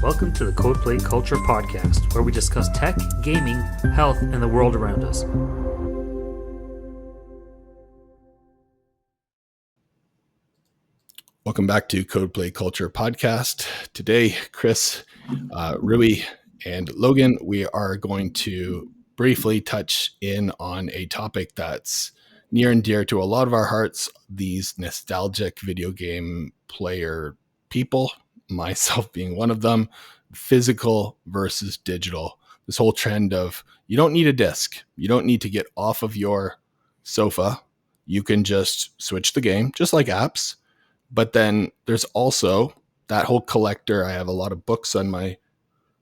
Welcome to the CodePlay Culture Podcast, where we discuss tech, gaming, health, and the world around us. Welcome back to CodePlay Culture Podcast. Today, Chris, Rui, and Logan, we are going to briefly touch in on a topic that's near and dear to a lot of our hearts, these nostalgic video game player people, myself being one of them, physical versus digital. This whole trend of you don't need a disc. You don't need to get off of your sofa. You can just switch the game, just like apps. But then there's also that whole collector. I have a lot of books on my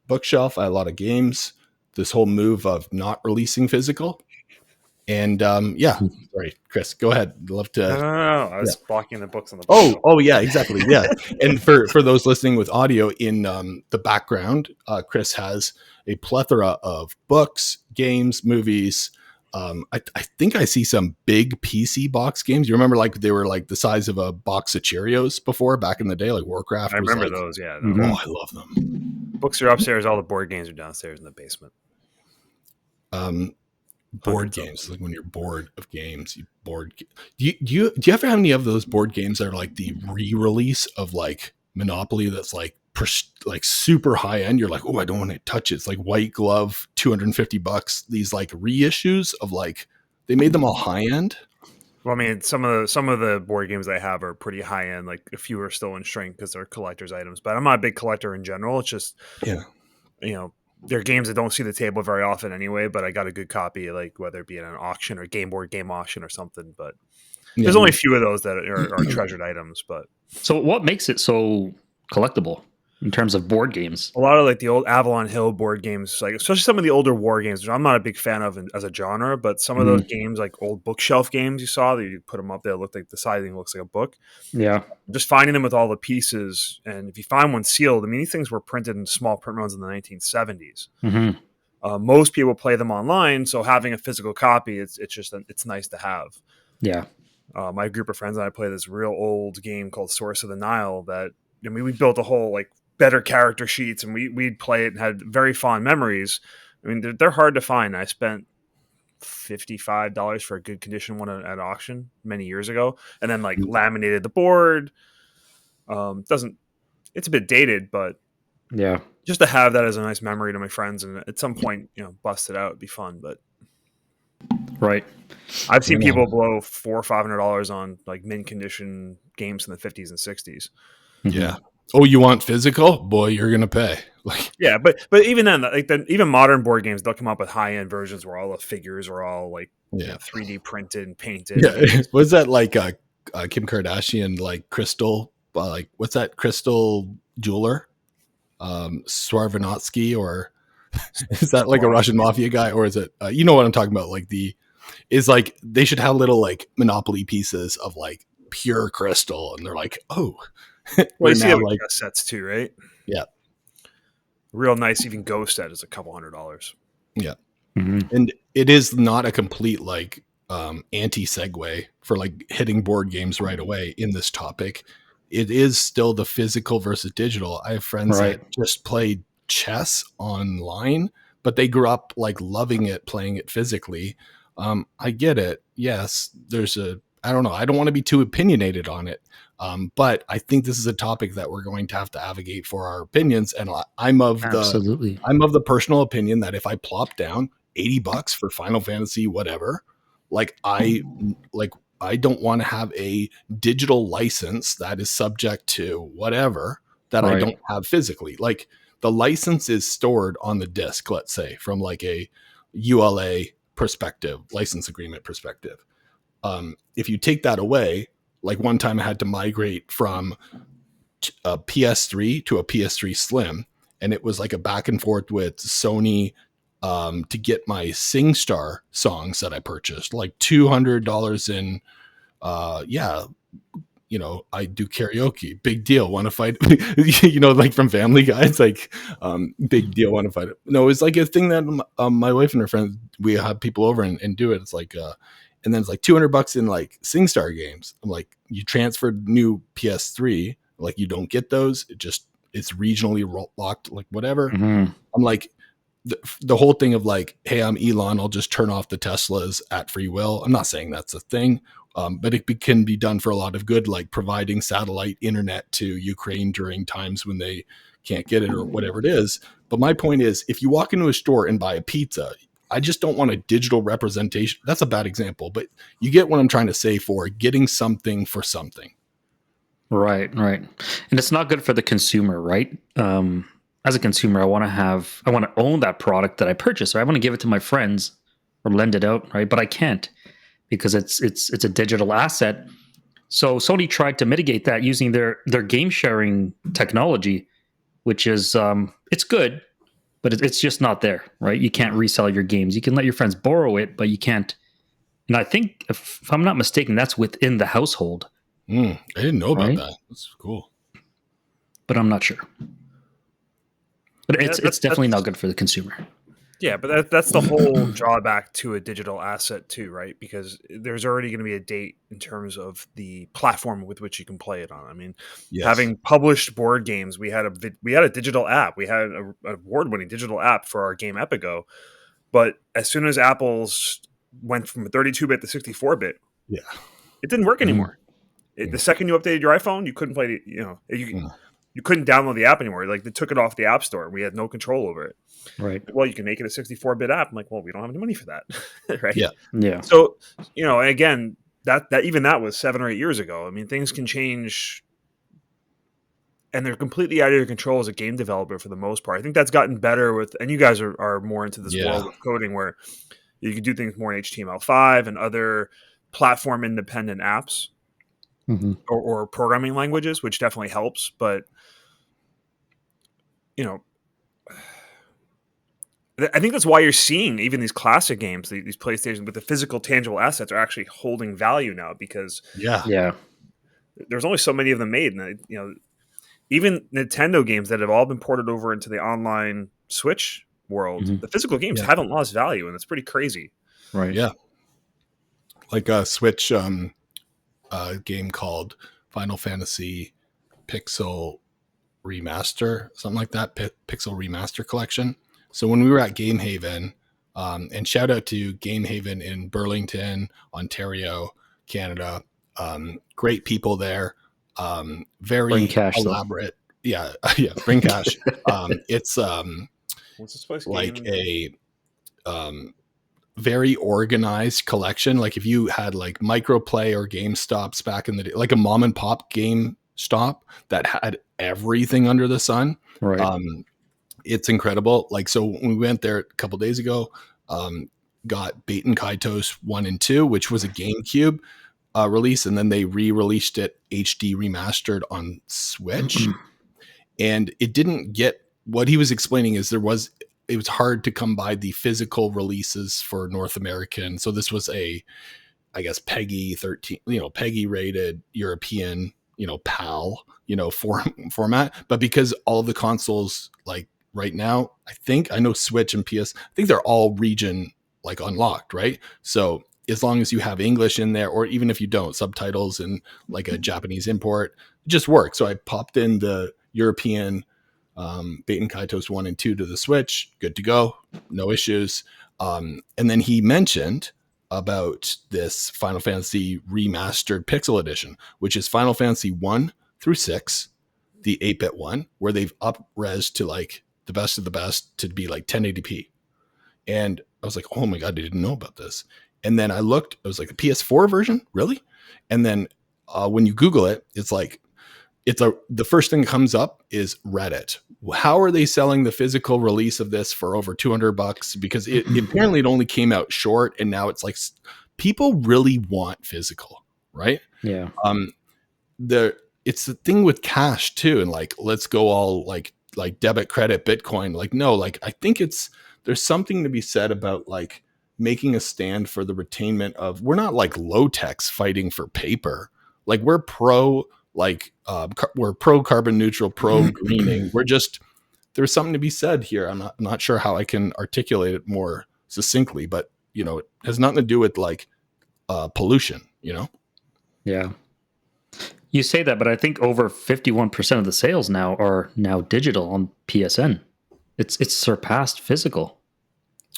bookshelf. I have a lot of games. This whole move of not releasing physical. And sorry, Chris, go ahead. I'd love to. No. I was blocking the books on the bookshelf. Oh, yeah, exactly. Yeah. And for those listening with audio in the background, Chris has a plethora of books, games, movies. I think I see some big PC box games. You remember like they were like the size of a box of Cheerios before back in the day, like Warcraft. I remember those. Yeah. Oh, I love them. Books are upstairs. All the board games are downstairs in the basement. Board games, like when you're bored of games, do you ever have any of those board games that are like the re-release of like Monopoly that's like super high end? You're like, oh, I don't want to touch it. It's like white glove, $250. These like reissues of like they made them all high end. Well, I mean, some of the board games I have are pretty high end. Like a few are still in shrink because they're collector's items. But I'm not a big collector in general. It's just they're games that don't see the table very often anyway, but I got a good copy, like whether it be at an auction or game auction or something. But there's only a few of those that are treasured items. But so what makes it so collectible in terms of board games? A lot of like the old Avalon Hill board games, like especially some of the older war games, which I'm not a big fan of as a genre, but some of those games, like old bookshelf games you saw that you put them up there, look like the sizing looks like a book. Yeah. Just finding them with all the pieces. And if you find one sealed, I mean, these things were printed in small print runs in the 1970s. Mm-hmm. Most people play them online. So having a physical copy, it's nice to have. Yeah. My group of friends and I play this real old game called Source of the Nile that, I mean, we built a whole like better character sheets and we'd play it and had very fond memories. I mean, they're hard to find. I spent $55 for a good condition one at auction many years ago, and then like laminated the board. It's a bit dated, but yeah, just to have that as a nice memory to my friends and at some point, bust it out, it'd be fun. But right. I've seen people blow $400 or $500 on like mint condition games in the 50s and 60s. Yeah. Oh, you want physical? Boy, you're gonna pay. Like, yeah, but even then, like even modern board games, they'll come up with high end versions where all the figures are all like 3D printed and painted. Yeah, was that like Kim Kardashian like crystal? Like what's that crystal jeweler? Swarovski, or is that like a Russian mafia guy, or is it? You know what I'm talking about? Like is like they should have little like Monopoly pieces of like pure crystal, and they're like, oh. Well, you see it with sets too, right? Yeah. Real nice, even Ghost set is a couple $100. Yeah. Mm-hmm. And it is not a complete like anti-segue for like hitting board games right away in this topic. It is still the physical versus digital. I have friends that just play chess online, but they grew up like loving it, playing it physically. I get it. Yes, I don't know. I don't want to be too opinionated on it. But I think this is a topic that we're going to have to advocate for our opinions. And I'm of the personal opinion that if I plop down $80 for Final Fantasy, whatever, like I don't want to have a digital license that is subject to whatever that I don't have physically. Like the license is stored on the disc, let's say, from like a ULA perspective, license agreement perspective. If you take that away, like one time I had to migrate from a PS3 to a PS3 Slim, and it was like a back and forth with Sony to get my SingStar songs that I purchased, like $200 in, I do karaoke, big deal. Want to fight, like from Family Guy, it's like, big deal. Want to fight it. No, it's like a thing that my wife and her friends, we have people over and do it. It's like, and then it's like $200 in like SingStar games. I'm like, you transferred new PS3, like you don't get those. It just it's regionally locked, like whatever. Mm-hmm. I'm like, the whole thing of like, hey, I'm Elon, I'll just turn off the Teslas at free will. I'm not saying that's a thing, but it can be done for a lot of good, like providing satellite internet to Ukraine during times when they can't get it or whatever it is. But my point is, if you walk into a store and buy a pizza, I just don't want a digital representation. That's a bad example, but you get what I'm trying to say for getting something for something. Right. And it's not good for the consumer, right? As a consumer, I want to own that product that I purchased. Or I want to give it to my friends or lend it out, right? But I can't because it's a digital asset. So Sony tried to mitigate that using their game sharing technology, which is it's good, but it's just not there, right? You can't resell your games. You can let your friends borrow it, but you can't. And I think, if I'm not mistaken, that's within the household. I didn't know about that. That's cool. But I'm not sure. But it's definitely not good for the consumer. Yeah, but that's the whole drawback to a digital asset too, right? Because there's already going to be a date in terms of the platform with which you can play it on. I mean, having published board games, we had a digital app. We had an award-winning digital app for our game Epigo. But as soon as Apple's went from 32-bit to 64-bit, it didn't work anymore. The second you updated your iPhone, you couldn't play you couldn't download the app anymore. Like, they took it off the App Store. We had no control over it. Right. Well, you can make it a 64-bit app. I'm like, well, we don't have any money for that. Right. Yeah. So, again, that was 7 or 8 years ago. I mean, things can change and they're completely out of your control as a game developer for the most part. I think that's gotten better and you guys are more into this world of coding where you can do things more in HTML5 and other platform independent apps or programming languages, which definitely helps. But, I think that's why you're seeing even these classic games, these PlayStation with the physical, tangible assets are actually holding value now because there's only so many of them made. And, even Nintendo games that have all been ported over into the online Switch world, the physical games haven't lost value, and it's pretty crazy. Right. Yeah. Like a Switch game called Final Fantasy Pixel Remaster, something like that, Pixel Remaster Collection. So when we were at Game Haven, and shout out to Game Haven in Burlington, Ontario, Canada, great people there, very elaborate. Though. Yeah, bring cash. It's what's this place? Like a very organized collection. Like if you had like Microplay or GameStops back in the day, like a mom and pop game stop that had everything under the sun. Right. It's incredible. Like, so when we went there a couple days ago, got Baten Kaitos 1 and 2, which was a GameCube release, and then they re-released it HD remastered on Switch. And it didn't get, what he was explaining is it was hard to come by the physical releases for North American. So this was I guess PEGI 13, PEGI rated European, PAL, format. But because all of the consoles, like right now, I know Switch and PS, I think they're all region like unlocked, right? So as long as you have English in there, or even if you don't, subtitles and like a Japanese import, it just works. So I popped in the European Baten Kaitos 1 and 2 to the Switch, good to go, no issues. And then he mentioned about this Final Fantasy remastered Pixel Edition, which is Final Fantasy 1 through 6, the 8-bit one, where they've up-res to like the best of the best to be like 1080p. And I was like, oh my God, I didn't know about this. And then I looked, it was like a PS4 version, really? And then when you Google it, it's like, the first thing that comes up is Reddit. How are they selling the physical release of this for over $200? Because it apparently it only came out short, and now it's like people really want physical, right? Yeah. It's the thing with cash too, and like let's go all like debit, credit, Bitcoin. Like no, like I think there's something to be said about like making a stand for the retainment of. We're not like low techs fighting for paper. Like we're pro. Like we're pro carbon neutral, pro greening. There's something to be said here. I'm not sure how I can articulate it more succinctly, but it has nothing to do with like pollution. Yeah. You say that, but I think over 51% of the sales now are now digital on PSN. It's surpassed physical.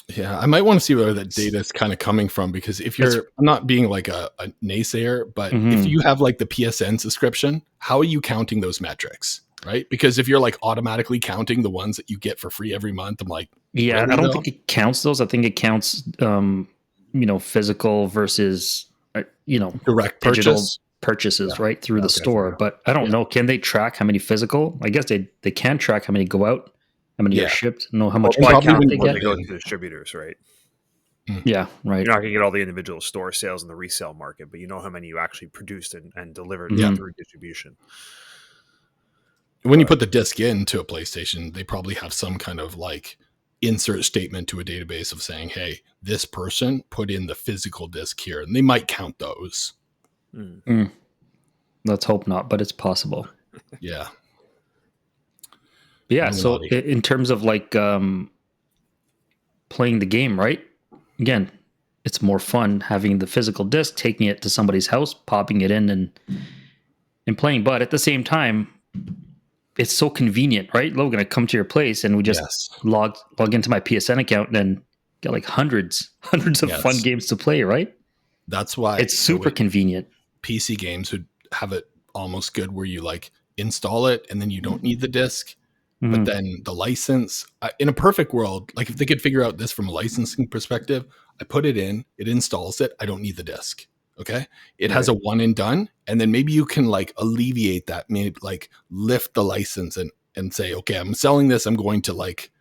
Yeah, I might want to see where that data is kind of coming from, because if you're, I'm not being like a naysayer, but if you have like the PSN subscription, how are you counting those metrics? Right? Because if you're like automatically counting the ones that you get for free every month, I'm like, yeah, really, I don't think it counts those. I think it counts, physical versus, direct digital purchase purchases right through the store. But I don't know. Can they track how many physical? I guess they can track how many go out, how many are shipped, know how much discount when they they go to distributors, right? Yeah, right. You're not going to get all the individual store sales in the resale market, but you know how many you actually produced and delivered through distribution. When you put the disc into a PlayStation, they probably have some kind of like insert statement to a database of saying, hey, this person put in the physical disc here, and they might count those. Let's hope not, but it's possible. Yeah. Yeah. So in terms of like playing the game, right? Again, it's more fun having the physical disc, taking it to somebody's house, popping it in and playing. But at the same time, it's so convenient, right? Logan, I come to your place and we just log into my PSN account and then get like hundreds of fun games to play, right? That's why it's super convenient. PC games would have it almost good where you like install it and then you don't need the disc. But then the license, in a perfect world, like if they could figure out this from a licensing perspective, I put it in, it installs it, I don't need the disc. Okay. It has a one and done. And then maybe you can like alleviate that, maybe like lift the license and say, okay, I'm selling this. I'm going to like,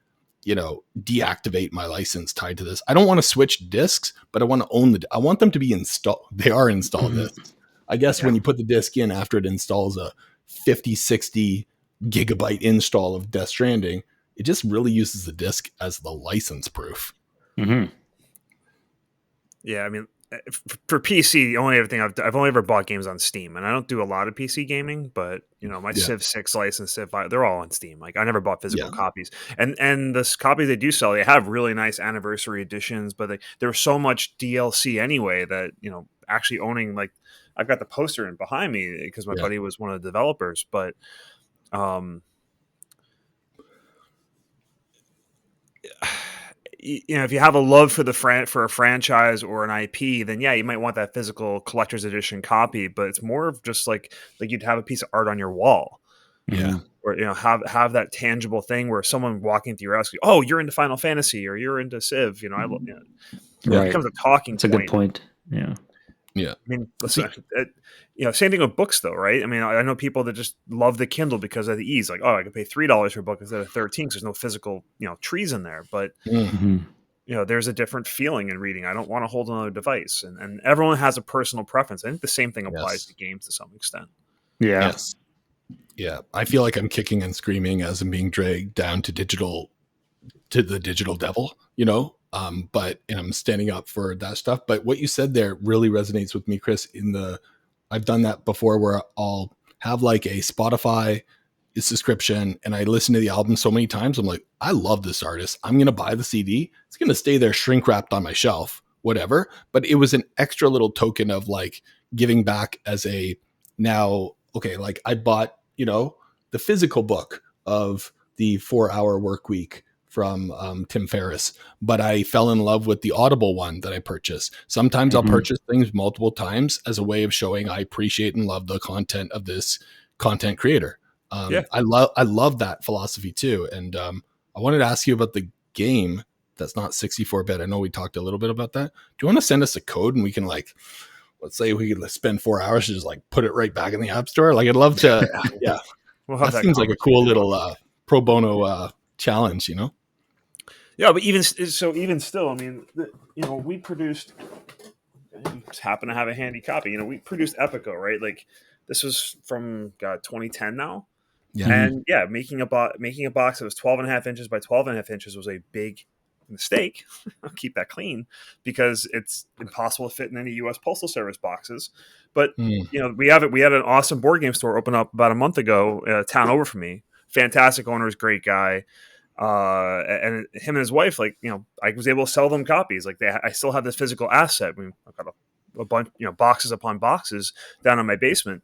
deactivate my license tied to this. I don't want to switch discs, but I want to own I want them to be installed. They are installed discs. I guess when you put the disc in after it installs a 50, 60 gigabyte install of Death Stranding, it just really uses the disc as the license proof. Yeah, I mean, for PC, the only other thing I've only ever bought games on Steam, and I don't do a lot of PC gaming, but my Civ 6 license, Civ 5, they're all on Steam. Like I never bought physical copies, and the copies they do sell, they have really nice anniversary editions, but there's so much DLC anyway that actually owning, like I've got the poster in behind me because my buddy was one of the developers, but if you have a love for for a franchise or an IP, then you might want that physical collector's edition copy. But it's more of just like you'd have a piece of art on your wall, or have that tangible thing where someone walking through your house, oh, you're into Final Fantasy or you're into Civ. It becomes a talking. That's a good point. Yeah. Yeah. I mean, listen, same thing with books, though, right? I mean, I know people that just love the Kindle because of the ease. Like, oh, I could pay $3 for a book instead of $13 because there's no physical, trees in there. But there's a different feeling in reading. I don't want to hold another device, and everyone has a personal preference. I think the same thing applies to games to some extent. Yeah. Yes. Yeah. I feel like I'm kicking and screaming as I'm being dragged down to the digital devil, but I'm standing up for that stuff. But what you said there really resonates with me, Chris. I've done that before where I'll have like a Spotify subscription and I listen to the album so many times. I'm like, I love this artist. I'm going to buy the CD. It's going to stay there shrink wrapped on my shelf, whatever. But it was an extra little token of like giving back as like I bought, the physical book of the 4-Hour Work Week from Tim Ferriss, but I fell in love with the Audible one that I purchased. Sometimes I'll purchase things multiple times as a way of showing I appreciate and love the content of this content creator. I love that philosophy too. And I wanted to ask you about the game that's not 64-bit. I know we talked a little bit about that. Do you want to send us a code and we can let's say we could spend 4 hours to just put it right back in the App Store? Like I'd love to. Yeah. That seems like a cool little pro bono challenge, Yeah, but even still, I mean, we produced. You just happen to have a handy copy. We produced Epico, right? Like this was from 2010 now, and making a box that was 12.5 inches by 12.5 inches was a big mistake. I'll keep that clean because it's impossible to fit in any U.S. Postal Service boxes. But we had an awesome board game store open up about a month ago, a town over from me. Fantastic owners, great guy. And him and his wife, I was able to sell them copies. I still have this physical asset. I've got a bunch, boxes upon boxes down in my basement.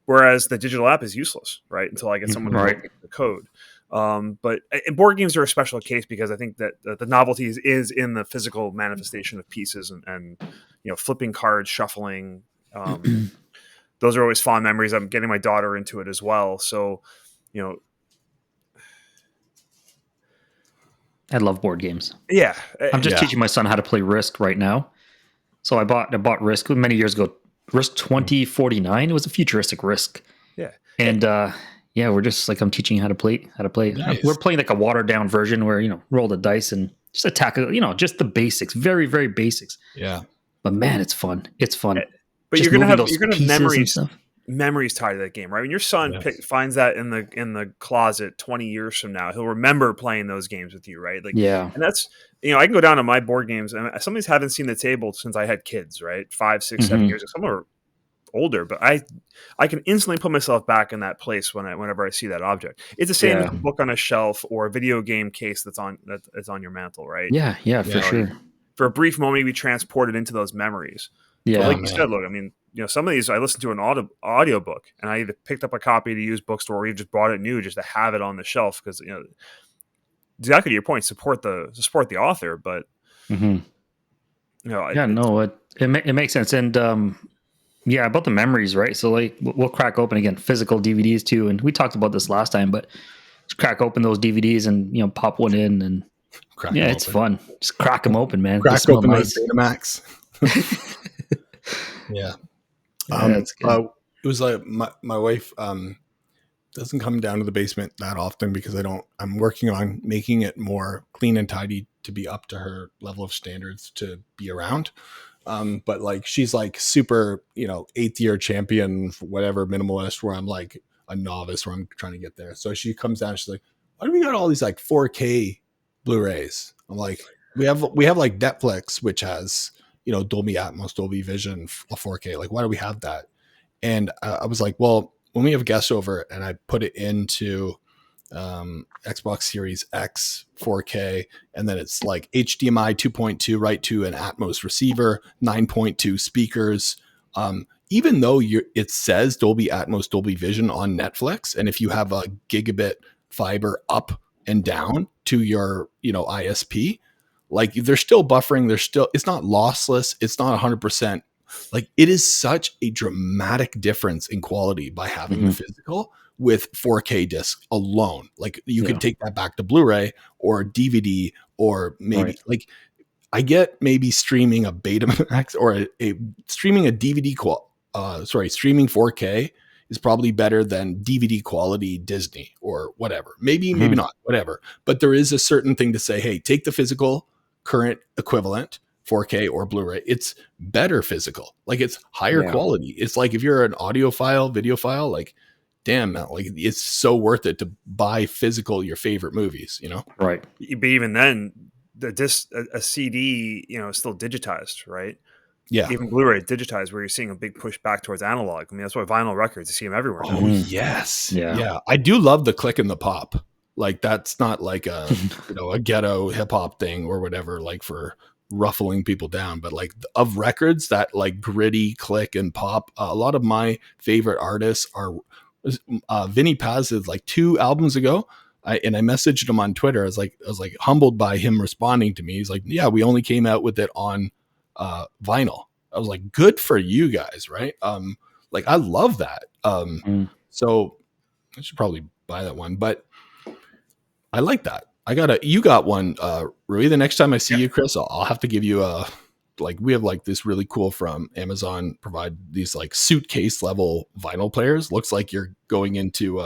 Whereas the digital app is useless, right? Until I get someone to Right. write the code. But board games are a special case because I think that the novelty is in the physical manifestation of pieces and flipping cards, shuffling. Those are always fond memories. I'm getting my daughter into it as well. So, I love board games. yeah, I'm just teaching my son how to play Risk right now. So I bought Risk many years ago. Risk 2049. It was a futuristic Risk. Yeah. And we're just like, I'm teaching how to play. Nice. We're playing like a watered down version where roll the dice and just attack. Just the basics, very very basics. Yeah. But man, it's fun. It's fun. But Just you're gonna moving have those pieces and memories. stuff. Memories tied to that game, right? When your son Yes. finds that in the closet 20 years from now, he'll remember playing those games with you, right? Like, Yeah. and that's I can go down to my board games, and some of these haven't seen the table since I had kids, right? 5, 6, 7 Mhm. years. Some are older, but I can instantly put myself back in that place whenever I see that object. It's the same Yeah. with a book on a shelf or a video game case that's on your mantle, right? Yeah, for sure. For a brief moment, we transported into those memories. Yeah. But like you man. said, look, I mean, some of these I listened to an audio book, and I either picked up a copy to use bookstore or even just bought it new just to have it on the shelf because exactly to your point, support the author, but Mhm. It makes sense. And about the memories, right? So like we'll crack open again physical DVDs too, and we talked about this last time, but just crack open those DVDs and pop one in, and Crack them it's open. fun. Just crack them open, man. They Crack smell open nice. those Betamax. Yeah. That's good. It was like my wife doesn't come down to the basement that often because I'm working on making it more clean and tidy to be up to her level of standards to be around. But like she's like super, 8th year champion, whatever, minimalist, where I'm like a novice where I'm trying to get there. So she comes down, she's like, why do we got all these like 4K Blu-rays? I'm like, we have like Netflix, which has, Dolby Atmos, Dolby Vision, 4K. Like, why do we have that? And I was like, well, when we have guests over and I put it into Xbox Series X 4K, and then it's like HDMI 2.2 right to an Atmos receiver, 9.2 speakers. Even though it says Dolby Atmos, Dolby Vision on Netflix, and if you have a gigabit fiber up and down to your ISP, like they're still buffering. It's not lossless. It's not 100%. Like it is such a dramatic difference in quality by having the physical with 4K disc alone. Like you could take that back to Blu-ray or DVD, or maybe like I get maybe streaming a Betamax or streaming a DVD streaming 4K is probably better than DVD quality Disney or whatever. Maybe not, whatever. But there is a certain thing to say, hey, take the physical current equivalent 4K or Blu-ray. It's better physical. Like it's higher quality. It's like if you're an audio file, video file, like damn, like it's so worth it to buy physical your favorite movies, Right. But even then, a CD, is still digitized, right? Yeah. Even Blu-ray digitized, where you're seeing a big push back towards analog. I mean, that's why vinyl records, you see them everywhere. Oh, yes. Yeah. I do love the click and the pop. Like that's not like a, a ghetto hip hop thing or whatever, like for ruffling people down, but like of records that like gritty click and pop. A lot of my favorite artists are Vinny Paz did like 2 albums ago. I messaged him on Twitter. I was like humbled by him responding to me. He's like, yeah, we only came out with it on vinyl. I was like, good for you guys. Right. Like I love that. So I should probably buy that one, but I like that. You got one, Rui. The next time I see you, Chris, I'll have to give you we have like this really cool from Amazon provide these like suitcase level vinyl players. Looks like you're going into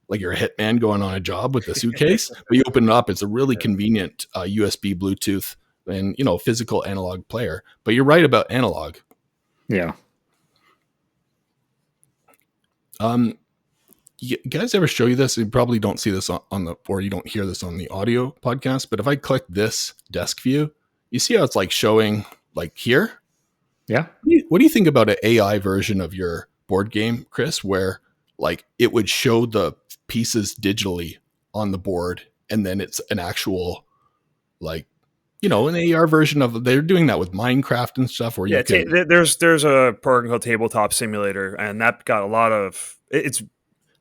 like you're a hitman going on a job with the suitcase, but you open it up. It's a really convenient USB, Bluetooth, and physical analog player. But you're right about analog. Yeah. You guys ever show you this? You probably don't see this or you don't hear this on the audio podcast. But if I click this desk view, you see how it's like showing like here. Yeah. What do you think about an AI version of your board game, Chris, where like it would show the pieces digitally on the board, and then it's an actual like an AR version of, they're doing that with Minecraft and stuff, where you can. There's a program called Tabletop Simulator, and that got a lot of. It's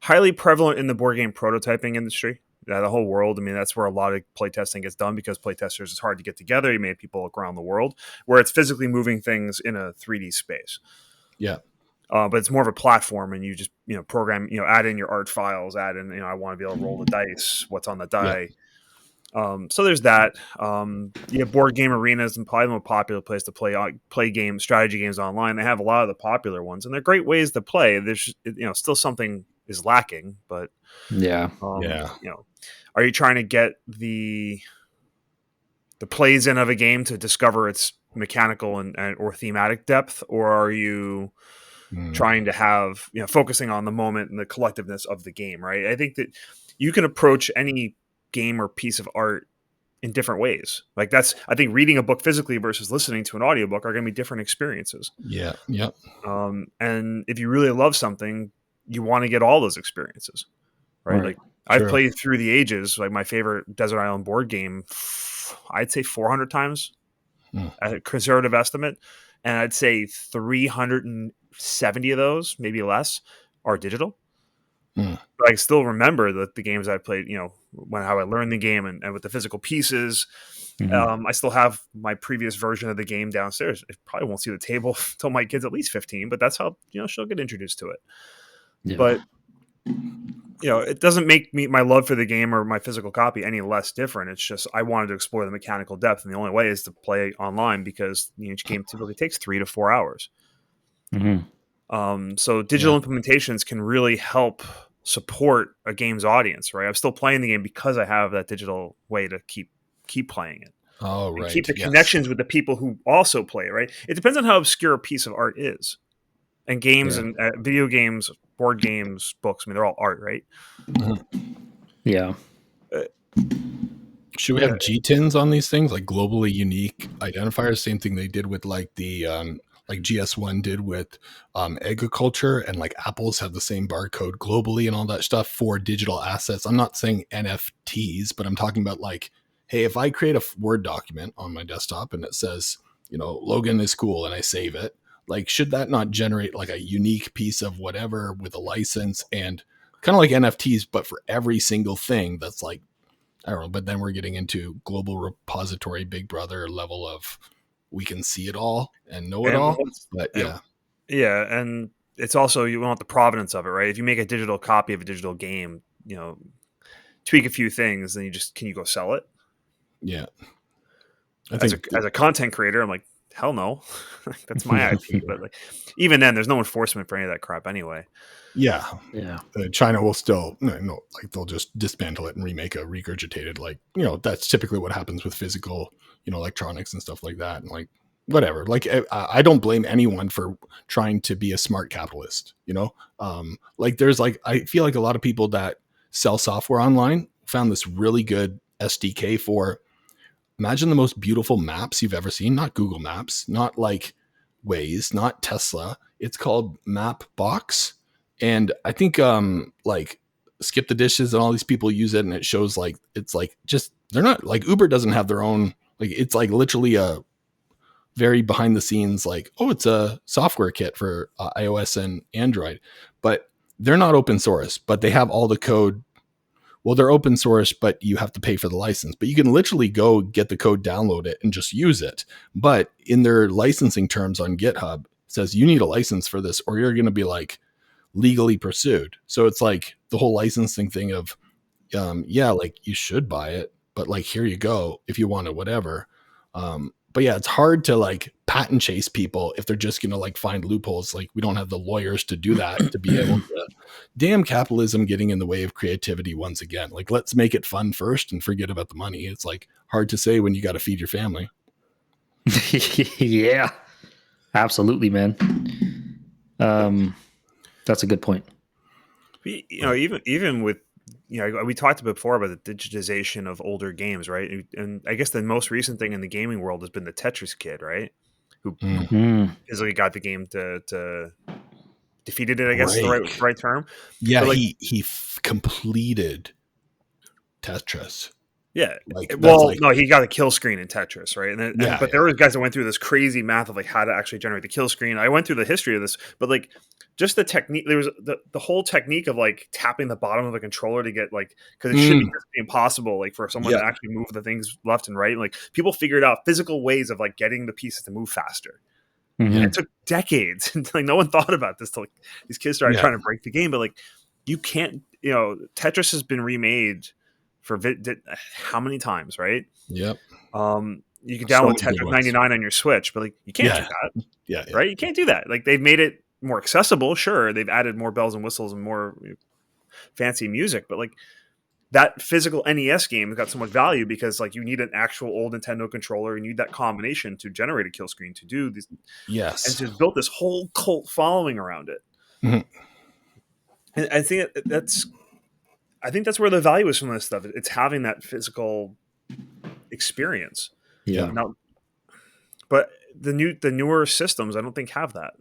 highly prevalent in the board game prototyping industry. The whole world. I mean, that's where a lot of playtesting gets done, because playtesters is hard to get together. You may have people around the world, where it's physically moving things in a 3D space. Yeah. But it's more of a platform, and you just program, add in your art files, add in, I want to be able to roll the dice, what's on the die. So there's that. Board game arenas, and probably the most popular place to play games, strategy games online. They have a lot of the popular ones, and they're great ways to play. There's still something is lacking, but are you trying to get the plays in of a game to discover its mechanical and or thematic depth, or are you trying to have focusing on the moment and the collectiveness of the game? Right. I think that you can approach any game or piece of art in different ways. Like I think reading a book physically versus listening to an audiobook are going to be different experiences. Yeah. And if you really love something, you want to get all those experiences, right? Like I've played through the ages, like my favorite Desert Island board game, I'd say 400 times, a conservative estimate. And I'd say 370 of those, maybe less, are digital. But I still remember the games I played, how I learned the game and with the physical pieces. I still have my previous version of the game downstairs. I probably won't see the table until my kid's at least 15, but that's how, she'll get introduced to it. Yeah. But, it doesn't make my love for the game or my physical copy any less different. It's just I wanted to explore the mechanical depth, and the only way is to play online, because each game typically takes 3 to 4 hours. So digital implementations can really help support a game's audience, right? I'm still playing the game because I have that digital way to keep playing it. Oh, right. And keep the connections with the people who also play, right? It depends on how obscure a piece of art is. And games and video games, board games, books, I mean, they're all art, right? Yeah. Should we have GTINs on these things, like globally unique identifiers? Same thing they did with like the like GS1 did with agriculture, and like Apple's have the same barcode globally and all that stuff for digital assets. I'm not saying NFTs, but I'm talking about like, hey, if I create a Word document on my desktop and it says, Logan is cool, and I save it, like, should that not generate like a unique piece of whatever with a license, and kind of like NFTs, but for every single thing that's like, I don't know, but then we're getting into global repository, Big Brother level of we can see it all and know it all. But yeah, and it's also, you want the provenance of it, right? If you make a digital copy of a digital game, tweak a few things, then can you go sell it? Yeah. As a content creator, I'm like, hell no, that's my IP. But like, even then, there's no enforcement for any of that crap anyway. Yeah. China will still like they'll just dismantle it and remake a regurgitated, like, that's typically what happens with physical, electronics and stuff like that. And like, whatever, like, I don't blame anyone for trying to be a smart capitalist, like there's like, I feel like a lot of people that sell software online found this really good SDK for, imagine the most beautiful maps you've ever seen, not Google Maps, not like Waze, not Tesla. It's called Mapbox. And I think like Skip the Dishes and all these people use it, and it shows like, it's like, just, they're not like, Uber doesn't have their own, like, it's like literally a very behind the scenes, like, oh, it's a software kit for iOS and Android, but they're not open source, but they have all the code. Well, they're open source, but you have to pay for the license. But you can literally go get the code, download it, and just use it. But in their licensing terms on GitHub, it says you need a license for this, or you're going to be like legally pursued. So it's like the whole licensing thing of, like you should buy it, but like, here you go if you want it, whatever. But yeah, it's hard to like patent chase people if they're just going to like find loopholes. Like, we don't have the lawyers to do that, to be able to, damn capitalism getting in the way of creativity once again. Like, let's make it fun first and forget about the money. It's like hard to say when you got to feed your family. Yeah, absolutely, man. That's a good point. Even with, we talked before about the digitization of older games, right? And I guess the most recent thing in the gaming world has been the Tetris kid, right? Who physically got the game to defeated it, I guess is the right term. Yeah, like, he completed Tetris. Yeah. Like, No, he got a kill screen in Tetris, right? But there were guys that went through this crazy math of like how to actually generate the kill screen. I went through the history of this, but like just the technique, there was the whole technique of like tapping the bottom of the controller to get like, because it should be impossible like for someone to actually move the things left and right. And, like people figured out physical ways of like getting the pieces to move faster. And it took decades. Like no one thought about this till like, these kids started trying to break the game. But like you can't, Tetris has been remade for how many times, right? Yep. You can download Tetris 99 on your Switch, but like you can't do that. Yeah. Right? You can't do that. Like they've made it more accessible, sure. They've added more bells and whistles and more fancy music, but like that physical NES game has got so much value because like you need an actual old Nintendo controller, you need that combination to generate a kill screen to do these. Yes. And so it's built this whole cult following around it. And I think that's where the value is from this stuff. It's having that physical experience. Yeah. Now, but the newer systems, I don't think have that.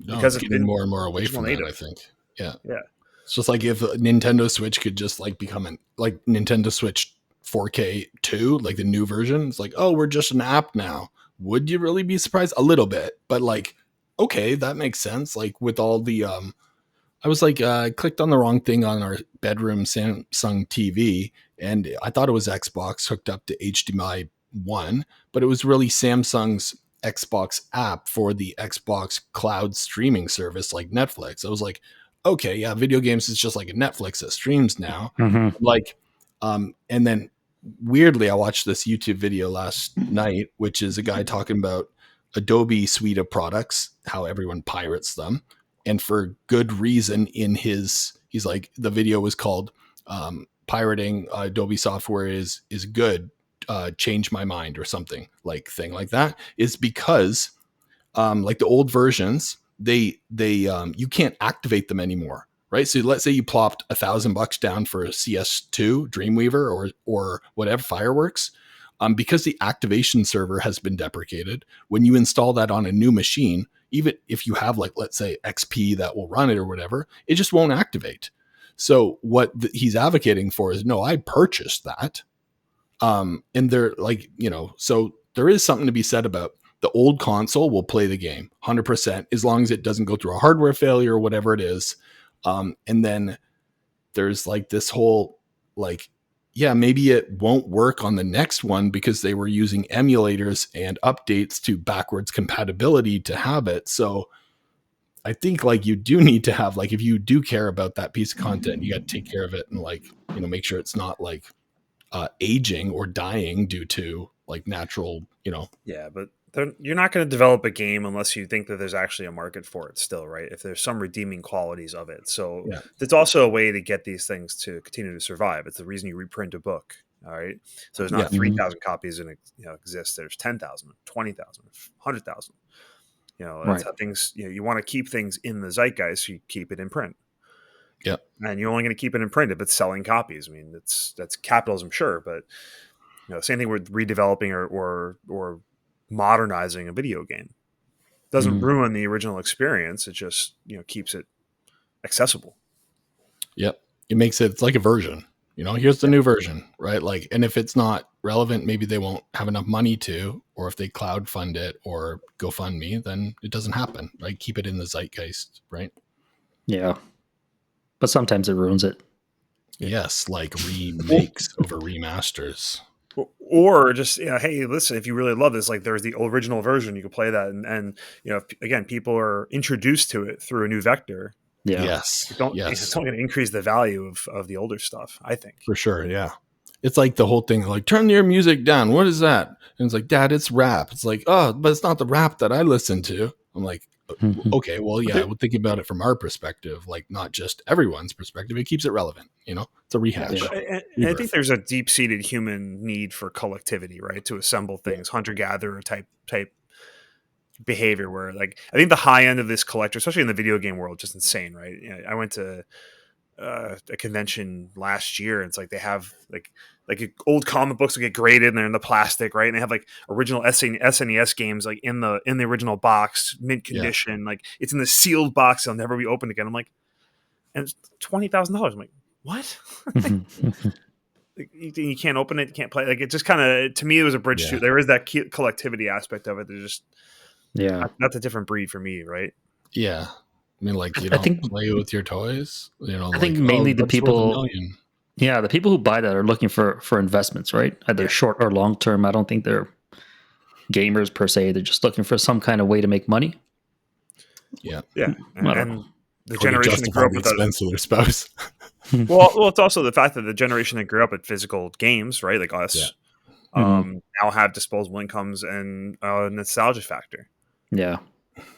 No, because it's getting more and more away from that, I think. Yeah. Yeah. It's just like if a Nintendo Switch could just like become like Nintendo Switch 4K 2, like the new version. It's like, oh, we're just an app now. Would you really be surprised? A little bit, but like, okay, that makes sense. Like with all the, I was like, I clicked on the wrong thing on our bedroom Samsung TV, and I thought it was Xbox hooked up to HDMI 1, but it was really Samsung's Xbox app for the Xbox cloud streaming service like Netflix. I was like, okay, yeah, video games is just like a Netflix that streams now. Like, and then weirdly, I watched this YouTube video last night, which is a guy talking about Adobe suite of products, how everyone pirates them. And for good reason he's like, the video was called pirating Adobe software is good. Change my mind or something like that, is because like the old versions, they you can't activate them anymore, right? So let's say you plopped $1,000 down for a CS2 Dreamweaver or whatever Fireworks, because the activation server has been deprecated. When you install that on a new machine, even if you have like, let's say XP that will run it or whatever, it just won't activate. So what he's advocating for is, no, I purchased that. And they're like, so there is something to be said about the old console will play the game 100% as long as it doesn't go through a hardware failure or whatever it is. And then there's like this whole, like, yeah, maybe it won't work on the next one because they were using emulators and updates to backwards compatibility to have it. So I think like you do need to have, like, if you do care about that piece of content, you got to take care of it and like, make sure it's not like aging or dying due to like natural, Yeah, but you're not going to develop a game unless you think that there's actually a market for it still, right? If there's some redeeming qualities of it. So it's also a way to get these things to continue to survive. It's the reason you reprint a book. All right. So there's not 3,000 copies and exist. There's 10,000, 20,000, 100,000. That's how things, you want to keep things in the zeitgeist. So you keep it in print. Yeah. And you're only going to keep it in print if it's selling copies. I mean, that's capitalism, sure. But, same thing with redeveloping or modernizing a video game. Doesn't ruin the original experience. It just, keeps it accessible. Yep. It makes it's like a version, here's the new version, right? Like, and if it's not relevant, maybe they won't have enough money to, or if they cloud fund it or GoFundMe, then it doesn't happen, right? Keep it in the zeitgeist, right? Yeah. But sometimes it ruins it. Yes. Like remakes over remasters. Or just, hey, listen, if you really love this, like there's the original version, you can play that. And if, again, people are introduced to it through a new vector. Yeah. Yes. It's only going to increase the value of the older stuff, I think. For sure. Yeah. It's like the whole thing, like, turn your music down. What is that? And it's like, Dad, it's rap. It's like, oh, but it's not the rap that I listen to. I'm like, okay, well, yeah, we'll think about it from our perspective, like not just everyone's perspective. It keeps it relevant. It's a rehash. And I think there's a deep-seated human need for collectivity, right? To assemble things, hunter-gatherer type behavior where, like, I think the high end of this collector, especially in the video game world, just insane, right? I went to a convention last year, and it's like they have like old comic books that get graded and they're in the plastic, right? And they have like original SNES games like in the original box, mint condition, like it's in the sealed box, they'll never be opened again. I'm like, and it's $20,000. I'm like, what? you can't open it, you can't play. Like it just kind of, to me, it was a bridge to. There is that collectivity aspect of it. There's just that's a different breed for me, right? Yeah, I mean, like you I don't think play with your toys. I think mainly the people. Yeah, the people who buy that are looking for investments, right? Either short or long term. I don't think they're gamers per se. They're just looking for some kind of way to make money. Yeah, and the generation that grew up with the expense of their spouse. well, it's also the fact that the generation that grew up with physical games, right, like us, now have disposable incomes and nostalgia factor. Yeah,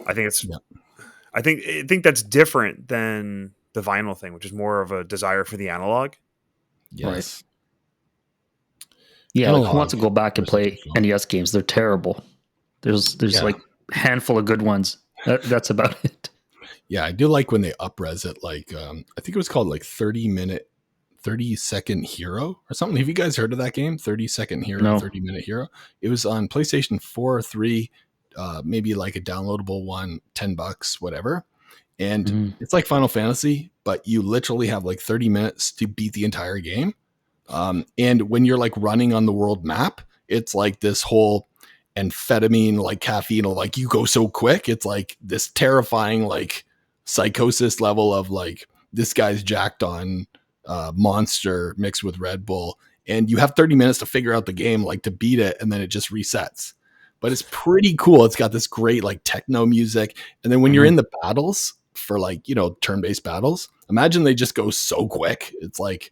I think it's. I think that's different than the vinyl thing, which is more of a desire for the analog. Yes. Right. Yeah, like who wants to go back and play NES games? They're terrible. There's like a handful of good ones. That's about it. Yeah, I do like when they up-res it. Like, I think it was called like 30-second Hero or something. Have you guys heard of that game? 30-second Hero, No. 30-minute Hero. It was on PlayStation 4 or 3, maybe like a downloadable one, $10, whatever. And it's like Final Fantasy, but you literally have like 30 minutes to beat the entire game. And when you're like running on the world map, it's like this whole amphetamine, like caffeine, like you go so quick. It's like this terrifying, like psychosis level of like, this guy's jacked on Monster mixed with Red Bull. And you have 30 minutes to figure out the game, like to beat it. And then it just resets. But it's pretty cool. It's got this great like techno music. And then when you're in the battles for like, turn-based battles, imagine they just go so quick. It's like,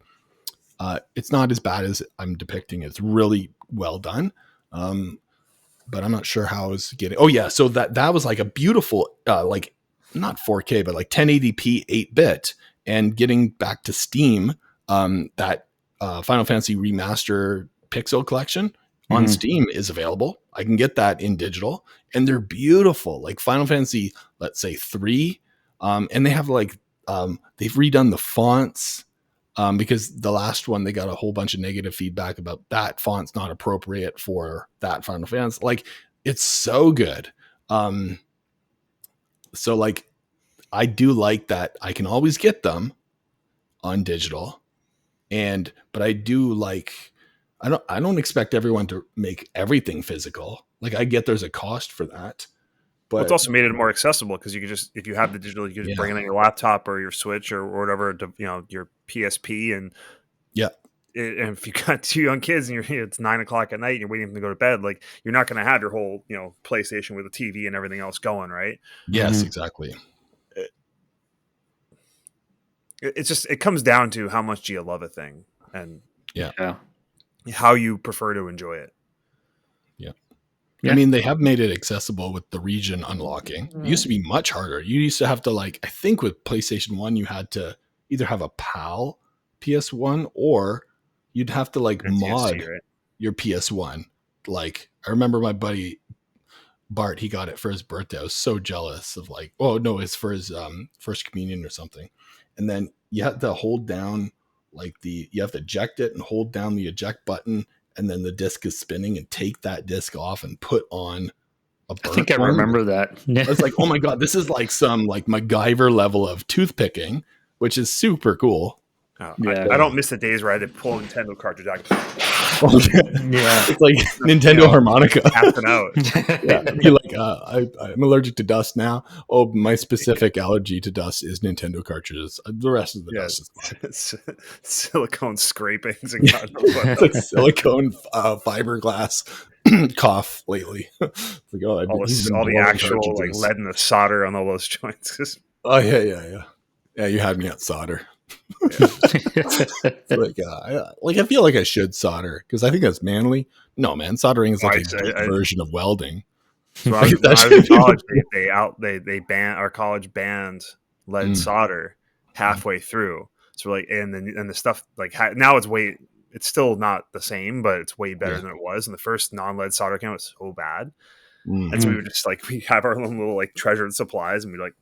it's not as bad as I'm depicting. It's really well done. But I'm not sure how I was getting. Oh yeah. So that was like a beautiful, like not 4K, but like 1080p 8-bit, and getting back to Steam, that Final Fantasy Remaster Pixel Collection on Steam is available. I can get that in digital, and they're beautiful. Like Final Fantasy, let's say 3. And they have like, they've redone the fonts, because the last one, they got a whole bunch of negative feedback about that font's not appropriate for that Final Fantasy. Like, it's so good. So like, I do like that I can always get them on digital, but I do like, I don't expect everyone to make everything physical. Like, I get there's a cost for that. But it's also made it more accessible because you could just, if you have the digital, you could just bring it on your laptop or your Switch or whatever, your PSP, and and if you got 2 young kids and it's 9:00 at night and you're waiting for them to go to bed, like you're not going to have your whole PlayStation with a TV and everything else going, right? Yes, exactly. It's just, it comes down to how much do you love a thing and how you prefer to enjoy it. I mean, they have made it accessible with the region unlocking. It used to be much harder. You used to have to, like, I think with PlayStation 1, you had to either have a PAL PS1 or you'd have to like mod your PS1. Like, I remember my buddy Bart, he got it for his birthday. I was so jealous of like, oh no, it's for his first communion or something. And then you have to hold down you have to eject it and hold down the eject button, and then the disc is spinning, and take that disc off and put on a burnt I think I remember that. I was like, oh my God, this is like some like MacGyver level of toothpicking, which is super cool. Oh, I don't miss the days where I had to pull a Nintendo cartridge out. It's like Nintendo harmonica. Tapping out. You're like, I'm allergic to dust now. Oh, my specific allergy to dust is Nintendo cartridges. The rest of the dust is fine. Silicone scrapings and it's like silicone fiberglass cough lately. It's like, oh, all the actual like lead in the solder on all those joints. Oh yeah. You had me at solder. I feel like I should solder because I think that's manly. No, man, soldering is like a version of welding. So I was in college, our college banned lead solder halfway through. So like, and the stuff like now it's still not the same, but it's way better than it was. And the first non-lead solder can was so bad, and so we would just like, we have our own little like treasured supplies, and we like.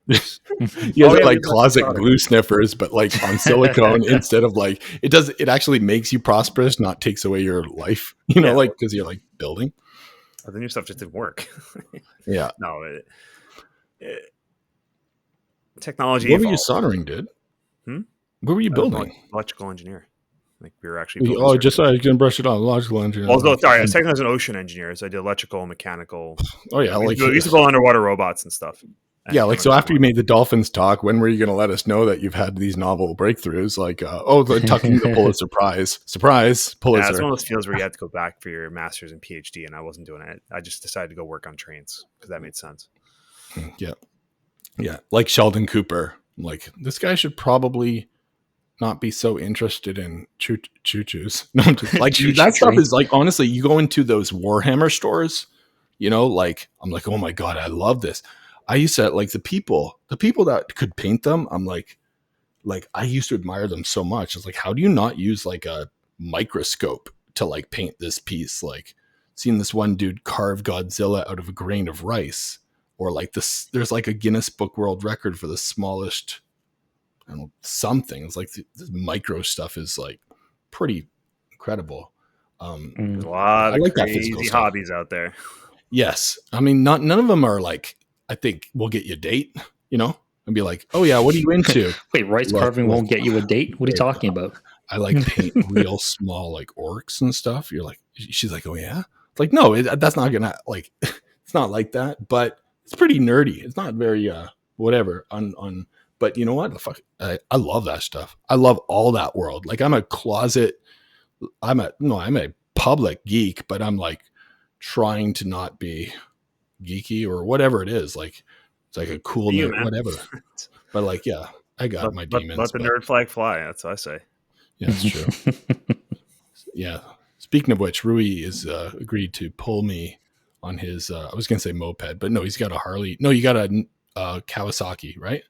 You guys are like closet glue sniffers, but like on silicone instead of like it actually makes you prosperous, not takes away your life, like because you're like building. The new stuff just didn't work. No, technology. What were you soldering, dude? What were you building? Electrical engineer. Like we were actually building. Oh, just so I can brush it on. Electrical engineer. Well, sorry, I was technically as an ocean engineer, so I did electrical and mechanical. Oh yeah, we used to build underwater robots and stuff. Yeah, like so after you made the dolphins talk, when were you going to let us know that you've had these novel breakthroughs? Like, the tucking the Pulitzer Prize. Surprise, Pulitzer. Yeah, it's one of those fields where you have to go back for your master's and PhD, and I wasn't doing it. I just decided to go work on trains because that made sense. Yeah. Yeah, like Sheldon Cooper. Like, this guy should probably not be so interested in choo-choos. No, like, that stuff is like, honestly, you go into those Warhammer stores, like, I'm like, oh my God, I love this. I used to like the people that could paint them. I'm like I used to admire them so much. It's like, how do you not use like a microscope to like paint this piece? Like, seeing this one dude carve Godzilla out of a grain of rice, or like this. There's like a Guinness Book World Record for the smallest. I don't know, something. It's like this micro stuff is like pretty incredible. There's a lot of crazy hobbies out there. Yes, I mean, none of them are like. I think we'll get you a date, and be like, oh yeah, what are you into? Wait, rice carving won't get you a date? What are you talking about? I like paint real small like orcs and stuff. You're like, she's like, oh yeah, it's like, no, that's not gonna like, it's not like that, but it's pretty nerdy. It's not very whatever on. But you know what? The fuck, I love that stuff. I love all that world. Like I'm a public geek, but I'm like trying to not be geeky or whatever it is. Like it's like a cool nerd, whatever. But like, yeah, I got my demons. Let the nerd flag fly. That's what I say. Yeah, that's true. Yeah. Speaking of which, Rui is agreed to pull me on his. I was gonna say moped, but no, he's got a Harley. No, you got a Kawasaki, right?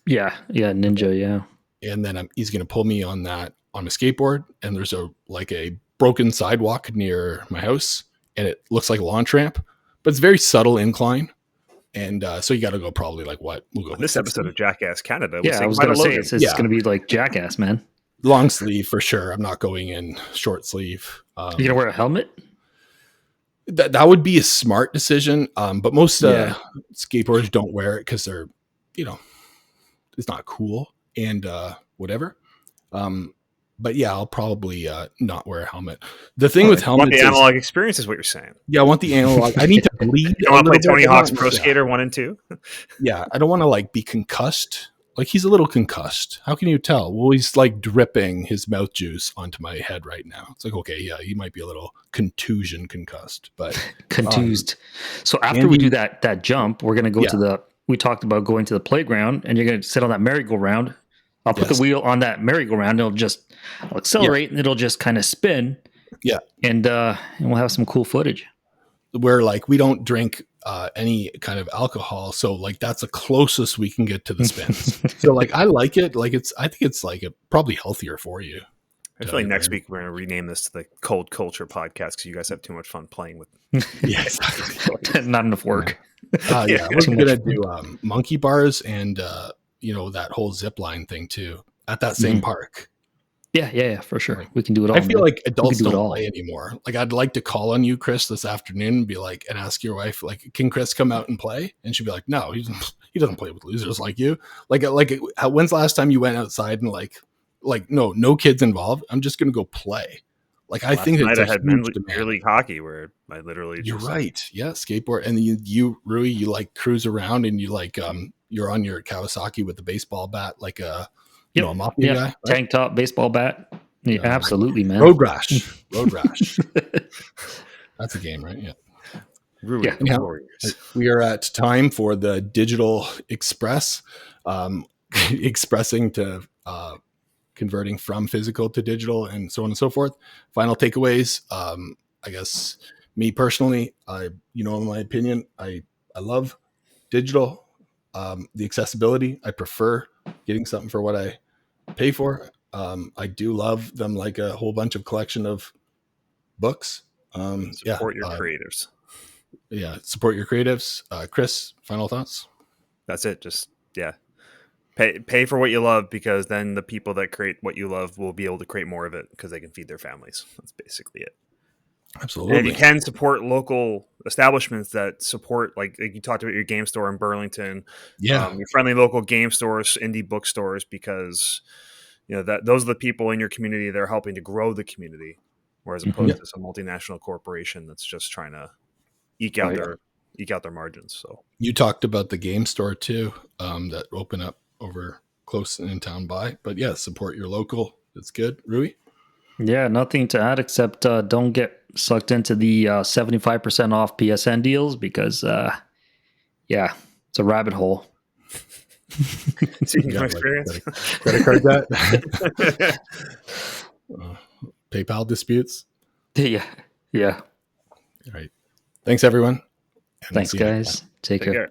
Yeah, Ninja, yeah. And then he's gonna pull me on that on a skateboard. And there's a broken sidewalk near my house, and it looks like a launch ramp. But it's very subtle incline. And so you got to go probably like what? We'll go this episode of Jackass Canada. Yeah, I was going to say, it's going to be like Jackass, man. Long sleeve for sure. I'm not going in short sleeve. You going to wear a helmet? That would be a smart decision. But most skateboarders don't wear it because they're, it's not cool and whatever. But yeah, I'll probably not wear a helmet. The thing with helmets, the analog experience is what you're saying. Yeah, I want the analog. I need to bleed. You want to play Tony Hawk's Pro Skater 1 and 2? Yeah, I don't want to like be concussed. Like he's a little concussed. How can you tell? Well, he's like dripping his mouth juice onto my head right now. It's like, okay, yeah, he might be a little concussed, but contused. So after we do that jump, we're gonna go to we talked about going to the playground, and you're gonna sit on that merry-go-round. I'll put the wheel on that merry-go-round. I'll accelerate and it'll just kind of spin. Yeah. And we'll have some cool footage. Where like we don't drink any kind of alcohol. So like that's the closest we can get to the spins. So like I like it. Like I think it's like probably healthier for you. I feel like next week we're going to rename this to the Cold Culture Podcast because you guys have too much fun playing with. Yeah, exactly. Not enough work. Yeah, we're going to do monkey bars and that whole zip line thing too at that same park. Yeah, for sure. We can do it all. I feel like adults don't play anymore. Like I'd like to call on you, Chris, this afternoon and be like, and ask your wife, like, can Chris come out and play? And she'd be like, no, he doesn't play with losers like you. Like when's the last time you went outside and like no kids involved? I'm just going to go play. Like I think it's I had Major League Hockey where I literally. You're right. Yeah, skateboard, and you Rui, you like cruise around and you like you're on your Kawasaki with the baseball bat, like a mafia guy, right? Tank top, baseball bat. Yeah, absolutely, man. Road rash. That's a game, right? Yeah. We are at time for the Digital Express, expressing to converting from physical to digital and so on and so forth. Final takeaways. I guess me personally, in my opinion, I love digital. The accessibility, I prefer getting something for what I pay for. I do love them like a whole bunch of collection of books. Support your creatives. Yeah, support your creatives. Chris, final thoughts? That's it. Just pay for what you love, because then the people that create what you love will be able to create more of it because they can feed their families. That's basically it. Absolutely. And you can support local establishments that support, like you talked about your game store in Burlington. Yeah. Your friendly local game stores, indie bookstores, because that those are the people in your community that are helping to grow the community, whereas opposed to some multinational corporation that's just trying to eke out their margins. So you talked about the game store too, that open up over close in town by, but yeah, support your local. That's good. Rui? Yeah, nothing to add except don't get sucked into the 75% off PSN deals because, it's a rabbit hole. Speaking from experience, credit card debt, PayPal disputes. Yeah. All right. Thanks, everyone. Thanks, guys. Take care.